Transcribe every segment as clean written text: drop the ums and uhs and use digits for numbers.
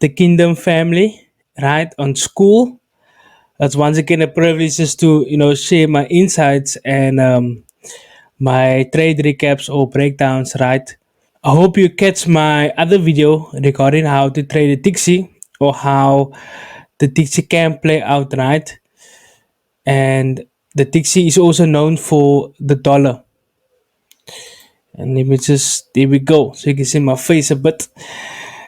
the Kingdom family, right, on school. That's once again a privilege just to share my insights and my trade recaps or breakdowns, right? I hope you catch my other video regarding how to trade a Dixie or how the Dixie can play out, right? And the Dixie is also known for the dollar. And let me just, there we go. So you can see my face a bit.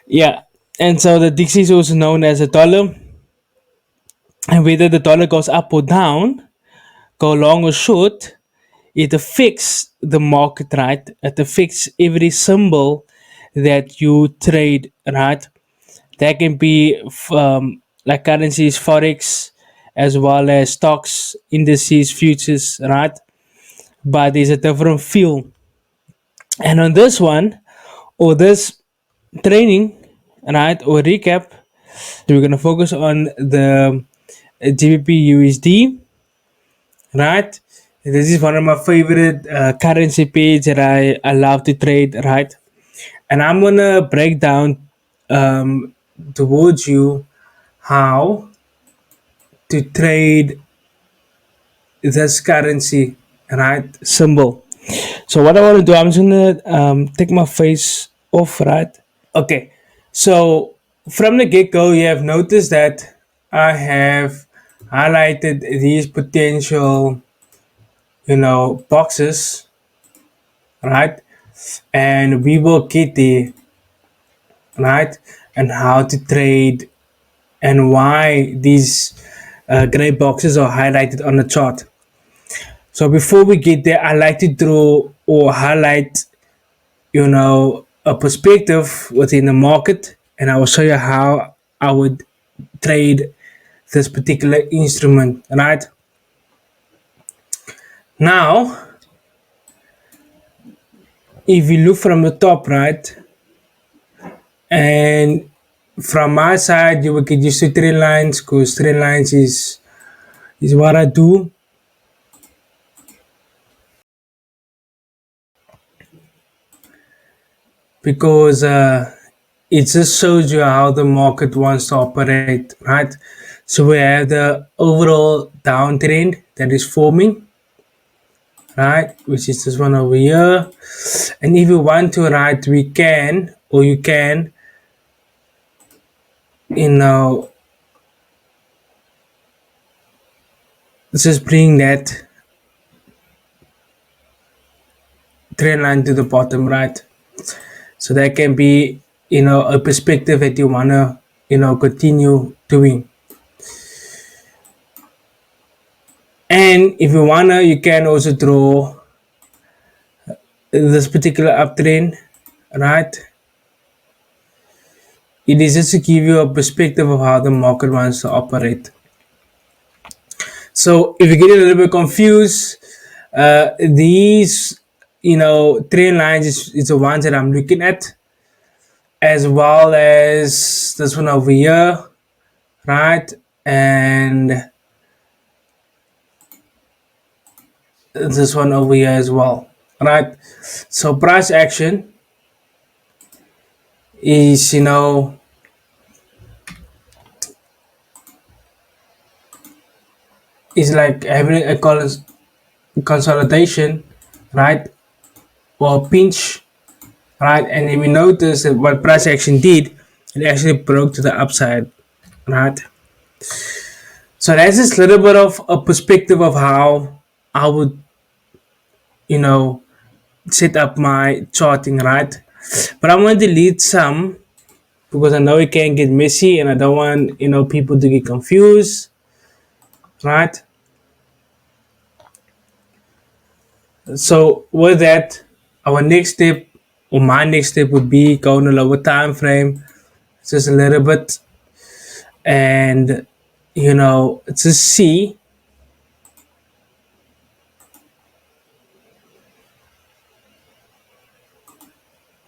Yeah. And so the Dixie is also known as a dollar. And whether the dollar goes up or down, go long or short, it affects the market, right? It affects every symbol that you trade, right? That can be like currencies, forex, as well as stocks, indices, futures, right? But there's a different feel. And on this one, or this training, right, or recap, we're gonna focus on the GBP USD, right? This is one of my favorite currency pairs that I love to trade, right? And I'm gonna break down towards you how to trade this currency, right? Symbol. So what I want to do, I'm just gonna take my face off, right? Okay. So from the get go, you have noticed that I have highlighted these potential, boxes, right? And we will get there, right? And how to trade and why these gray boxes are highlighted on the chart. So before we get there, I like to draw or highlight, a perspective within the market, and I will show you how I would trade this particular instrument, right? Now, if you look from the top, right, and from my side, you will get used to trend lines because trend lines is what I do. Because it just shows you how the market wants to operate, right? So we have the overall downtrend that is forming, right? Which is this one over here. And if you want to, right, we can, or you can, you know, just bring that trend line to the bottom, right? So that can be, a perspective that you wanna, continue doing. And if you wanna, you can also draw this particular uptrend, right? It is just to give you a perspective of how the market wants to operate. So if you get a little bit confused, these trend lines is the ones that I'm looking at, as well as this one over here, right? And this one over here as well, right? So price action is is like having a consolidation, right? Or pinch, right? And if we notice that what price action did, it actually broke to the upside, right? So that's just a little bit of a perspective of how I would, you know, set up my charting, right? But I'm going to delete some because I know it can get messy and I don't want, people to get confused, right? So with that, our next step or my next step would be go on a lower time frame, just a little bit, and to see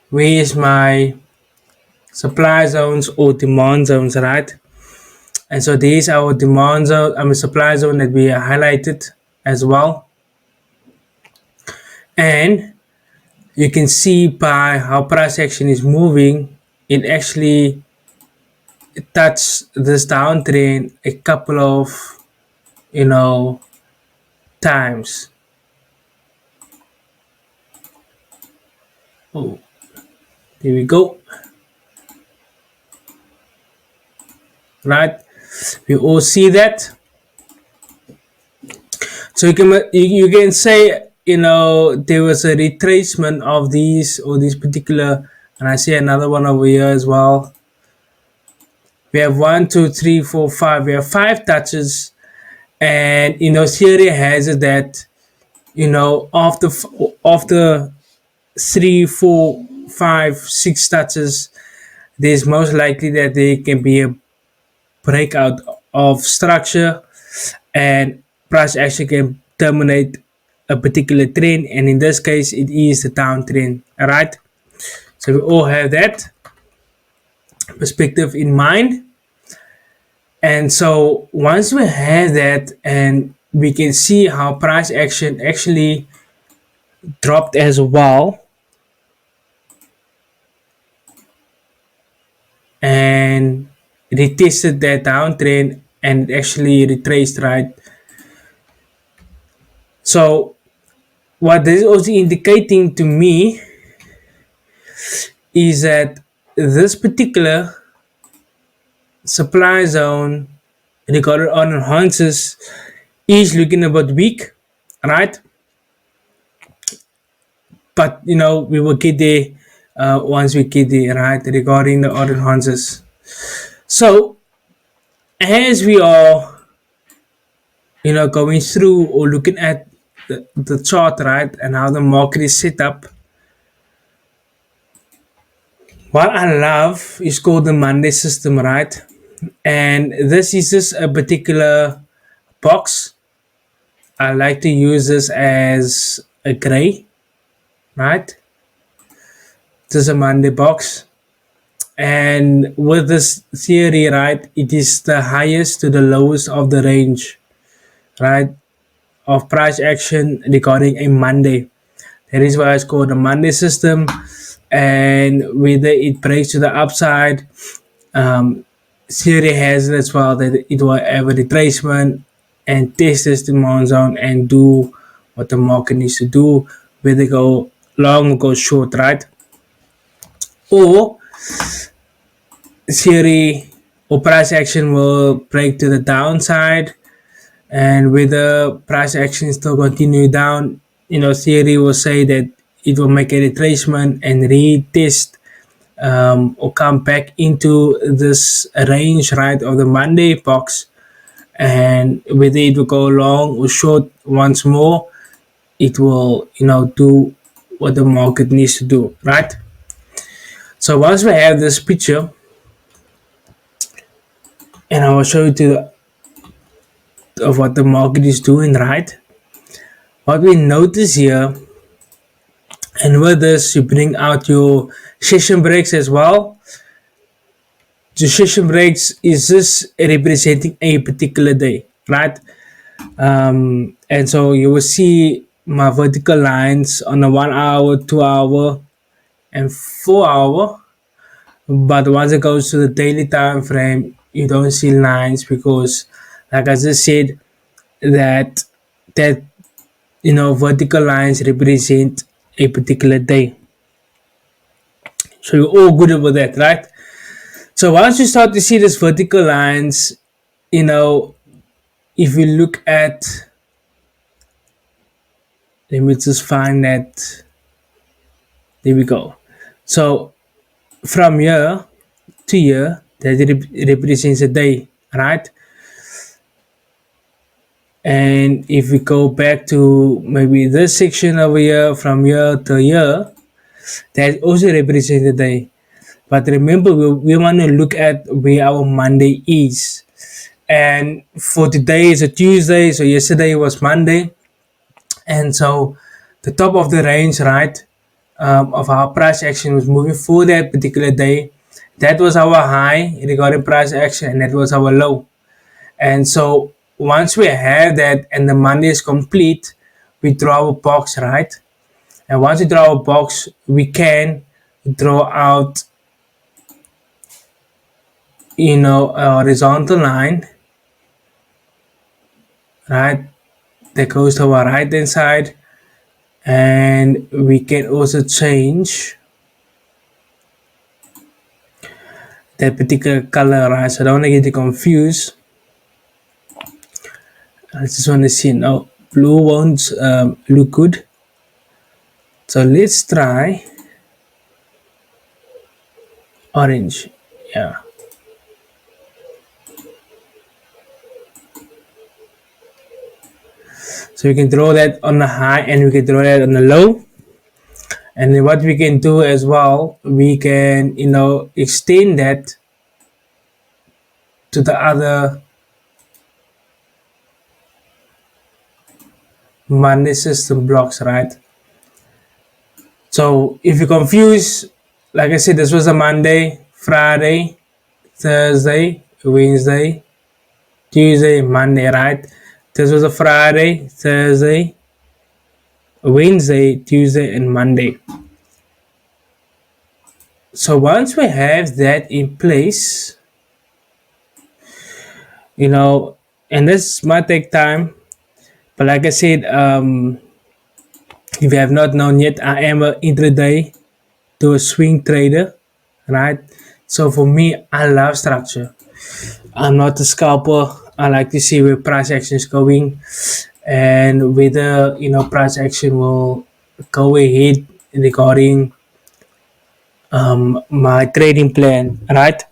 where is my supply zones or demand zones, right? And so these are our demand zone, I mean supply zone that we highlighted as well. And you can see by how price action is moving, it actually touch this downtrend a couple of you know times. Oh, there we go. Right, we all see that. So you can say there was a retracement of these or these particular, and I see another one over here as well. We have one, two, three, four, five. We have five touches, and theory has it that after three, four, five, six touches, there's most likely that there can be a breakout of structure, and price action can terminate a particular trend, and in this case it is the downtrend. All right, so we all have that perspective in mind. And so once we have that, and we can see how price action actually dropped as well, and retested that downtrend and actually retraced, right? So what this is also indicating to me is that this particular supply zone recorded on enhances is looking about weak, right? But we will get there once we get there, right? Regarding the order enhances. So as we are going through or looking at the chart, right, and how the market is set up, what I love is called the Monday system, right? And this is just a particular box. I like to use this as a gray, right? This is a Monday box. And with this theory, right, it is the highest to the lowest of the range, right, of price action regarding a Monday. That is why it's called the Monday system. And whether it breaks to the upside, theory has it as well that it will have a retracement and test this demand zone and do what the market needs to do, whether go long or go short, right? Or theory or price action will break to the downside, and whether price action still continue down, theory will say that it will make a retracement and retest, or come back into this range, right, of the Monday box, and whether it will go long or short once more, it will do what the market needs to do, right? So once we have this picture, and I will show you of what the market is doing, right? What we notice here, and with this you bring out your session breaks as well. The session breaks is just representing a particular day, right? And so you will see my vertical lines on the 1 hour, 2 hour, and 4 hour. But once it goes to the daily time frame, you don't see lines because, like I just said, that vertical lines represent a particular day. So you're all good with that, right? So once you start to see these vertical lines, if you look at, let me just find that. There we go. So from here to here, that represents a day, right? And if we go back to maybe this section over here, from here to here, that also represents a day. But remember, we want to look at where our Monday is. And for today is a Tuesday, so yesterday was Monday. And so the top of the range, right, of our price action was moving for that particular day. That was our high regarding price action, and that was our low. And so once we have that and the Monday is complete, we draw a box, right? And once we draw a box, we can draw out a horizontal line, right, that goes to our right hand side, and we can also change that particular color, right? So I don't want to get you confused. I just want to see now. Blue won't look good, so let's try orange. Yeah, so we can draw that on the high and we can draw that on the low. And then what we can do as well, we can extend that to the other Monday system blocks, right? So if you're confused, like I said, this was a Monday, Friday, Thursday, Wednesday, Tuesday, Monday, right? This was a Friday, Thursday, Wednesday, Tuesday, and Monday. So once we have that in place, and this might take time, but like I said, if you have not known yet, I am an intraday to a swing trader, right? So for me, I love structure. I'm not a scalper. I like to see where price action is going and whether price action will go ahead regarding my trading plan, right?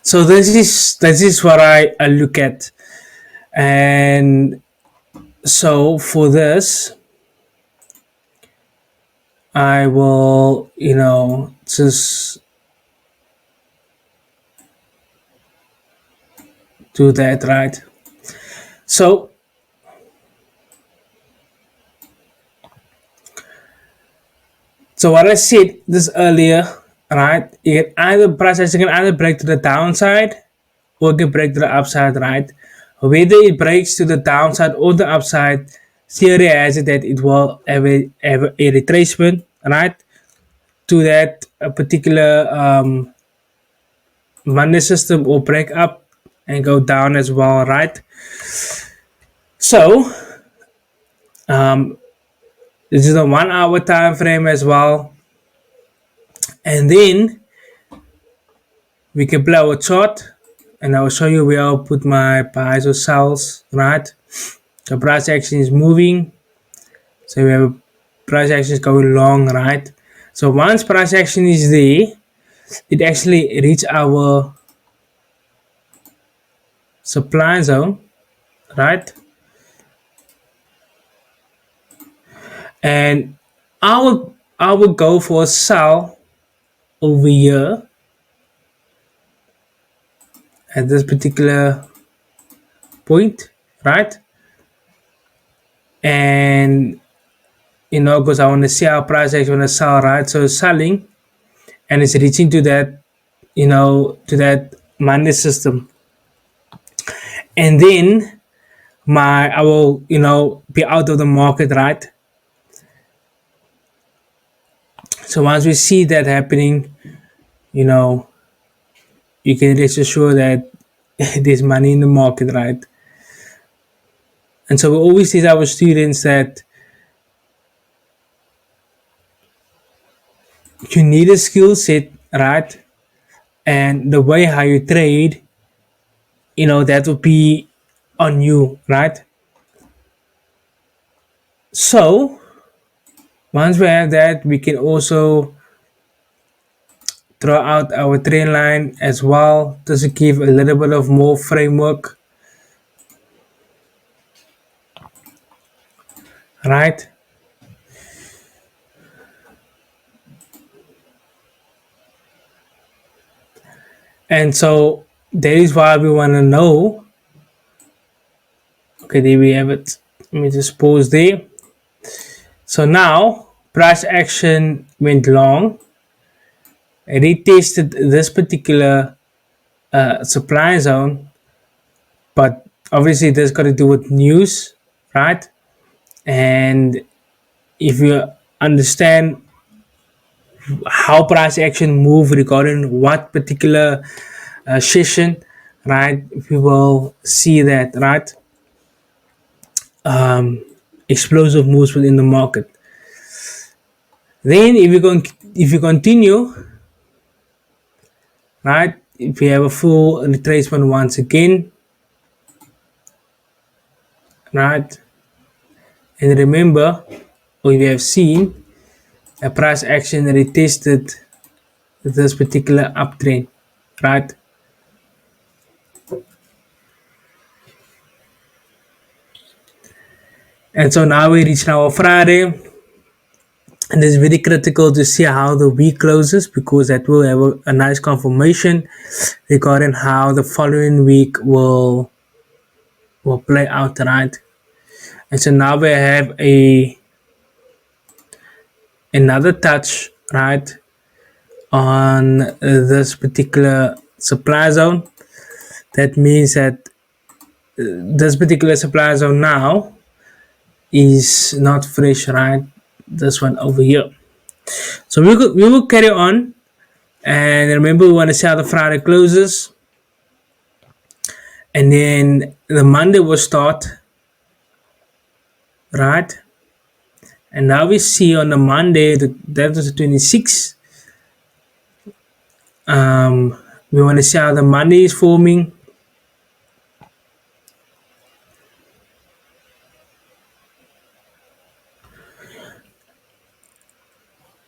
So this is what I look at, and so for this, I will just do that, right? So what I said this earlier, right? You can either price action can either break to the downside or it can break to the upside, right? Whether it breaks to the downside or the upside, theory has it that it will have a retracement, right? To that particular Monday system or break up and go down as well, right? So this is a 1 hour time frame as well, and then we can play our chart, and I will show you where I'll put my buys or sells, right? The price action is moving, so we have a price action is going long, right? So once price action is there, it actually reach our supply zone, right? And I would go for a sell over here at this particular point, right? And because I want to see our price action want to sell, right? So it's selling and it's reaching to that, to that Monday system, and then I will, be out of the market, right? So once we see that happening, you know, you can rest assured that there's money in the market, right? And so we always teach our students that you need a skill set, right? And the way how you trade, that will be on you, right? So once we have that, we can also draw out our trend line as well, just to give a little bit of more framework, right? And so that is why we want to know. Okay, there we have it. Let me just pause there. So now price action went long, retested this particular supply zone, but obviously this got to do with news, right? And if you understand how price action move regarding what particular session, right? We will see that, right? Um, Explosive moves within the market. Then, if you continue, right? If we have a full retracement once again, right? And remember, we have seen a price action retested this particular uptrend, right? And so now we reach now Friday, and it's very critical to see how the week closes because that will have a nice confirmation regarding how the following week will play out, right? And so now we have a another touch, right, on this particular supply zone. That means that this particular supply zone now is not fresh, right? This one over here. So we will carry on. And remember, we want to see how the Friday closes. And then the Monday will start, right? And now we see on the Monday, that was the 26th. We want to see how the Monday is forming.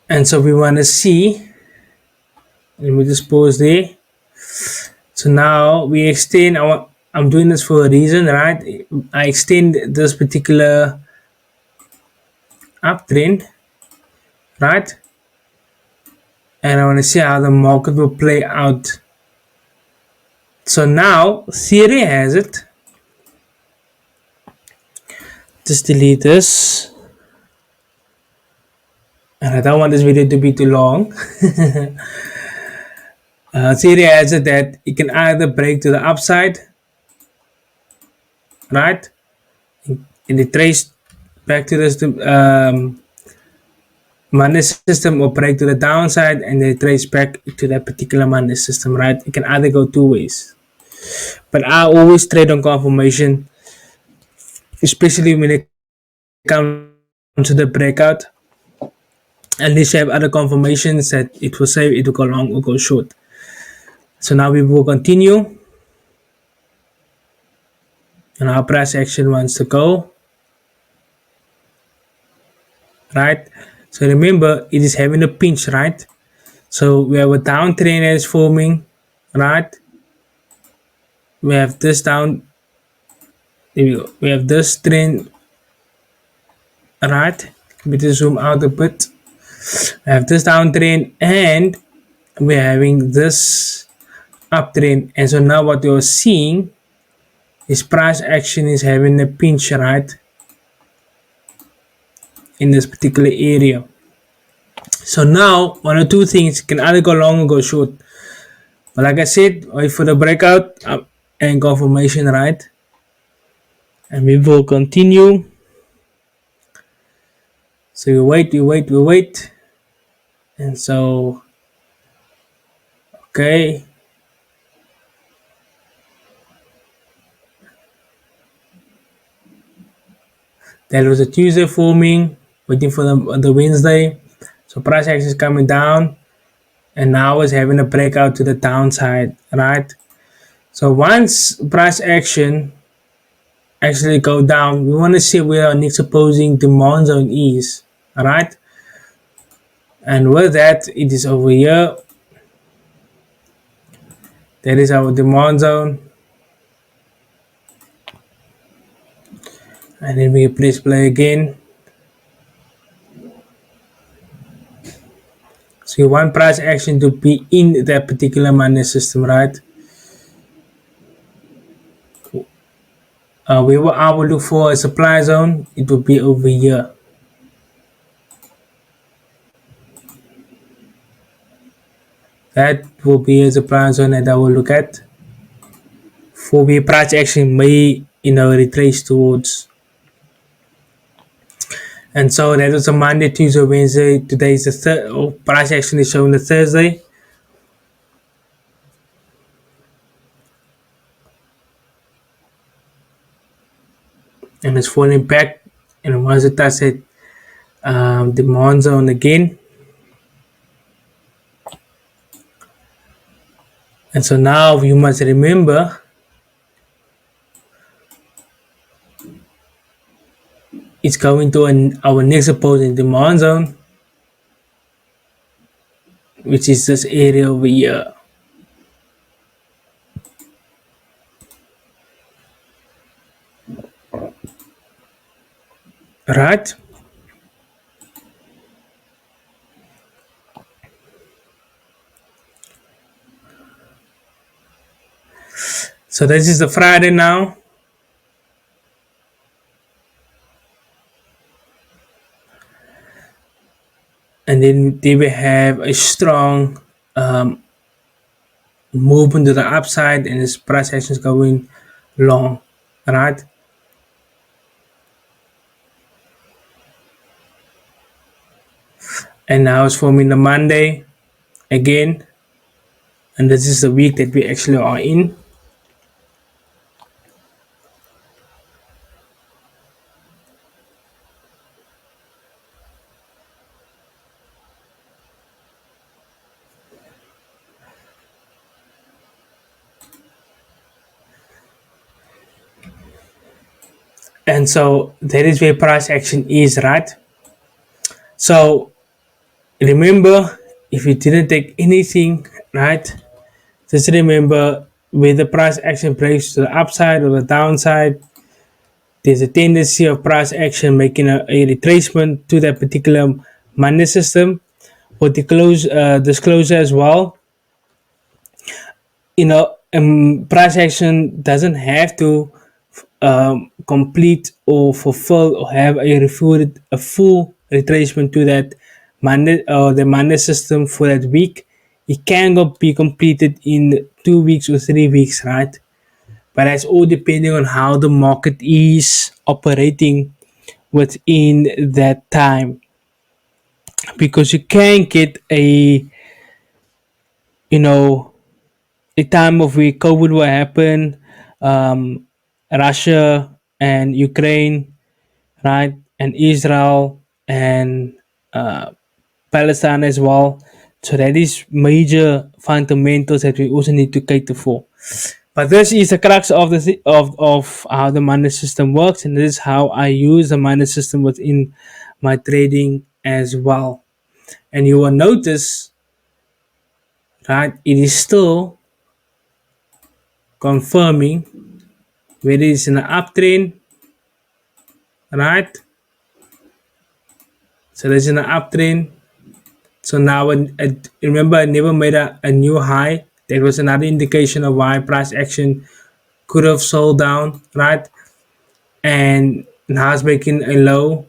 And so we want to see, let me just pause there. So now we extend our, I'm doing this for a reason, right? I extend this particular uptrend, right? And I want to see how the market will play out. So now theory has it. Just delete this. And I don't want this video to be too long. Theory has it that it can either break to the upside, right? And it trace back to this money system or break to the downside and they trace back to that particular money system, right? It can either go two ways. But I always trade on confirmation, especially when it comes to the breakout. Unless you have other confirmations that it will say it will go long or go short. So now we will continue. And our price action wants to go. Right? So remember, it is having a pinch, right? So we have a downtrend that is forming, right? We have this down, there we go. We have this trend, right? Let me just zoom out a bit. We have this downtrend and we're having this uptrend. And so now what you're seeing is price action is having a pinch, right? In this particular area. So now one or two things can either go long or go short. But like I said, wait for the breakout and confirmation, right? And we will continue. So we wait. And so, okay. That was a Tuesday forming, waiting for the Wednesday. So price action is coming down. And now it's having a breakout to the downside, right? So once price action actually go down, we want to see where our next opposing demand zone is, all right? And with that, it is over here. That is our demand zone. And then we press play again. So you want price action to be in that particular money system, right? I will look for a supply zone. It will be over here. That will be a supply zone that I will look at. For where price action may retrace towards. And so that was a Monday, Tuesday, Wednesday. Today is the third. Oh, price action is showing the Thursday. And it's falling back. And once it touches it, demand zone again. And so now you must remember it's going to our next opposing demand zone, which is this area over here. Right? So this is the Friday now. And then they will have a strong movement to the upside and this price action is going long. Right? And now it's forming the Monday again. And this is the week that we actually are in. And so that is where price action is, right? So remember, if you didn't take anything, right, just remember where the price action breaks to the upside or the downside, there's a tendency of price action making a retracement to that particular money system or disclosure as well. Price action doesn't have to complete or fulfill or have a full retracement to that money or the money system for that week. It can be completed in 2 weeks or 3 weeks, right? But that's all depending on how the market is operating within that time, because you can get you know a time of where COVID will happen, Russia and Ukraine, right, and Israel and Palestine as well. So that is major fundamentals that we also need to cater for. But this is the crux of of how the money system works, and this is how I use the money system within my trading as well. And you will notice, right, it is still confirming whether it's in an uptrend, right? So there's an uptrend. So now, remember, I never made a new high. That was another indication of why price action could have sold down, right? And now it's making a low,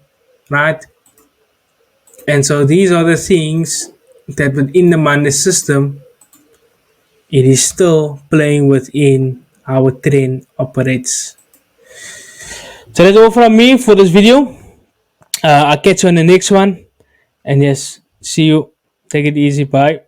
right? And so these are the things that within the money system, it is still playing within how a trend operates. So that's all from me for this video. I'll catch you on the next one. And yes, see you. Take it easy. Bye.